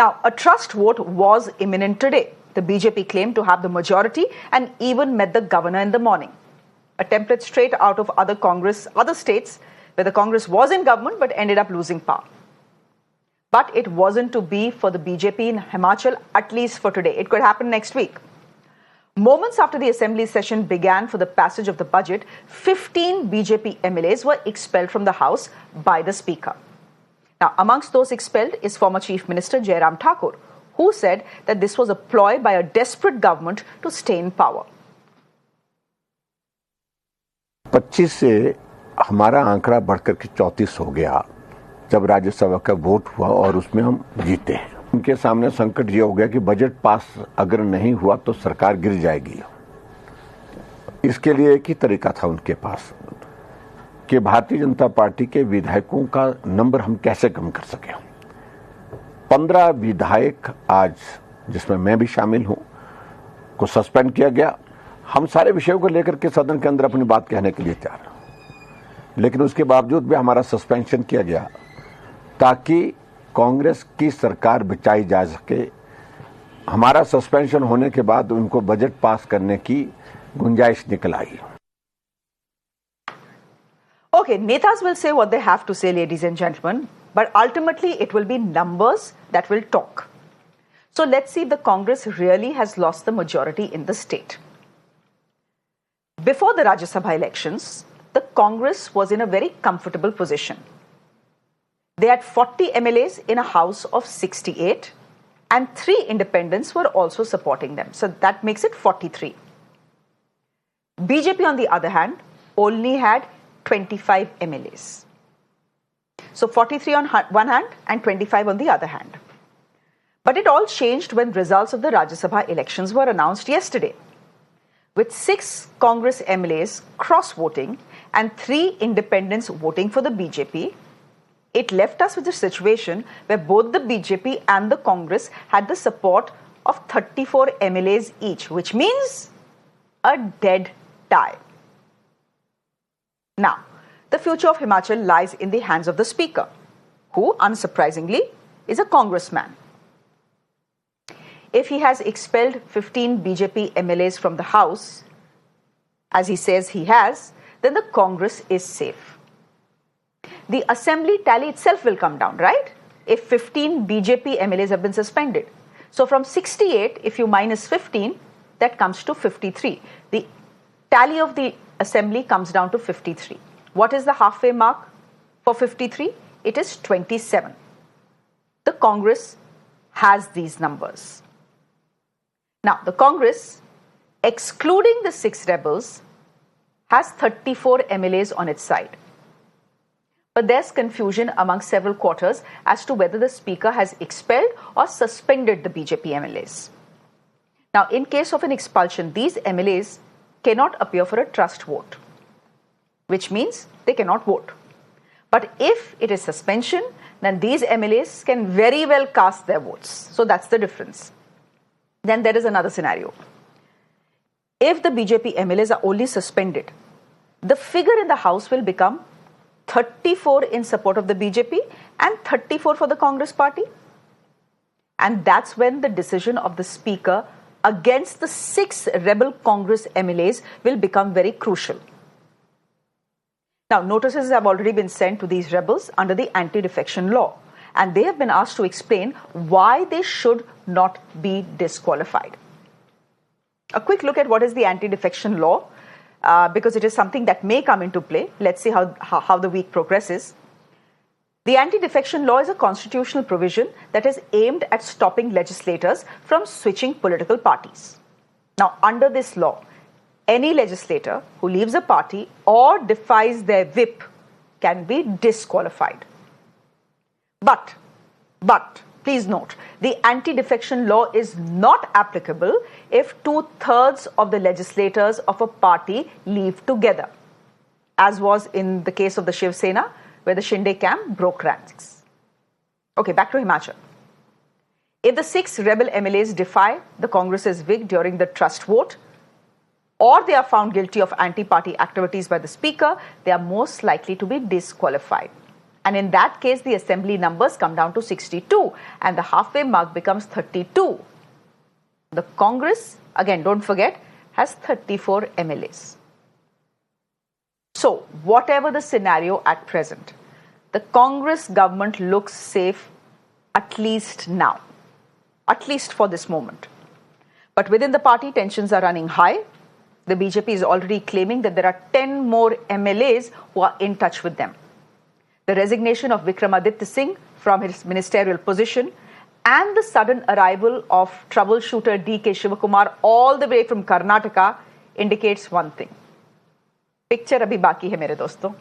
Now, a trust vote was imminent today. The BJP claimed to have the majority and even met the governor in the morning. A template straight out of other states where the Congress was in government but ended up losing power. But it wasn't to be for the BJP in Himachal, at least for today. It could happen next week. Moments after the assembly session began for the passage of the budget, 15 BJP MLAs were expelled from the House by the Speaker. Now, amongst those expelled is former Chief Minister Jairam Thakur, who said that this was a ploy by a desperate government to stay in power. 25 से हमारा आंकड़ा बढ़कर के 34 हो गया जब राज्यसभा का vote हुआ और उसमें हम जीते। उनके सामने संकट ये हो गया कि बजट पास अगर नहीं हुआ तो सरकार गिर जाएगी। इसके लिए एक ही तरीका था उनके पास कि भारतीय जनता पार्टी के विधायकों का नंबर हम कैसे कम कर सकें। 15 विधायक आज, जिसमें मैं भी शामिल हूं, को सस्पेंड किया गया। हम सारे विषयों को लेकर के सदन के अंदर अपनी बात कहने के लिए तैयार, लेकिन उसके बावजूद भी हमारा सस्पेंशन किया गया ताकि कांग्रेस की सरकार बचाई जा सके। हमारा सस्पेंशन होने के बाद उनको बजट पास करने की गुंजाइश निकल आई। Okay, netas will say what they have to say, ladies and gentlemen, but ultimately it will be numbers that will talk. So let's see if the Congress really has lost the majority in the state. Before the Rajya Sabha elections, the Congress was in a very comfortable position. They had 40 MLAs in a house of 68 and 3 independents were also supporting them. So that makes it 43. BJP, on the other hand, only had 25 MLAs. So 43 on one hand and 25 on the other hand. But it all changed when results of the Rajya Sabha elections were announced yesterday. With 6 Congress MLAs cross-voting and 3 independents voting for the BJP, it left us with a situation where both the BJP and the Congress had the support of 34 MLAs each, which means a dead tie. Now, the future of Himachal lies in the hands of the Speaker, who, unsurprisingly, is a congressman. If he has expelled 15 BJP MLAs from the House, as he says he has, then the Congress is safe. The assembly tally itself will come down, right? If 15 BJP MLAs have been suspended. So from 68, if you minus 15, that comes to 53. The tally of the assembly comes down to 53. What is the halfway mark for 53? It is 27. The Congress has these numbers. Now, the Congress, excluding the 6 rebels, has 34 MLAs on its side. But there's confusion among several quarters as to whether the Speaker has expelled or suspended the BJP MLAs. Now, in case of an expulsion, these MLAs cannot appear for a trust vote, which means they cannot vote. But if it is suspension, then these MLAs can very well cast their votes. So that's the difference. Then there is another scenario. If the BJP MLAs are only suspended, the figure in the House will become 34 in support of the BJP and 34 for the Congress party. And that's when the decision of the Speaker against the 6 rebel Congress MLAs will become very crucial. Now, notices have already been sent to these rebels under the anti-defection law, and they have been asked to explain why they should not be disqualified. A quick look at what is the anti-defection law, because it is something that may come into play. Let's see how the week progresses. The anti-defection law is a constitutional provision that is aimed at stopping legislators from switching political parties. Now, under this law, any legislator who leaves a party or defies their whip can be disqualified. But, please note, the anti-defection law is not applicable if 2/3 of the legislators of a party leave together, as was in the case of the Shiv Sena, where the Shinde camp broke ranks. Okay, back to Himachal. If the 6 rebel MLAs defy the Congress's whip during the trust vote, or they are found guilty of anti-party activities by the Speaker, they are most likely to be disqualified. And in that case, the assembly numbers come down to 62 and the halfway mark becomes 32. The Congress, again, don't forget, has 34 MLAs. So, whatever the scenario at present, the Congress government looks safe at least now, at least for this moment. But within the party, tensions are running high. The BJP is already claiming that there are 10 more MLAs who are in touch with them. The resignation of Vikramaditya Singh from his ministerial position and the sudden arrival of troubleshooter D.K. Shivakumar all the way from Karnataka indicates one thing. Picture abhi baki hai mere dosto.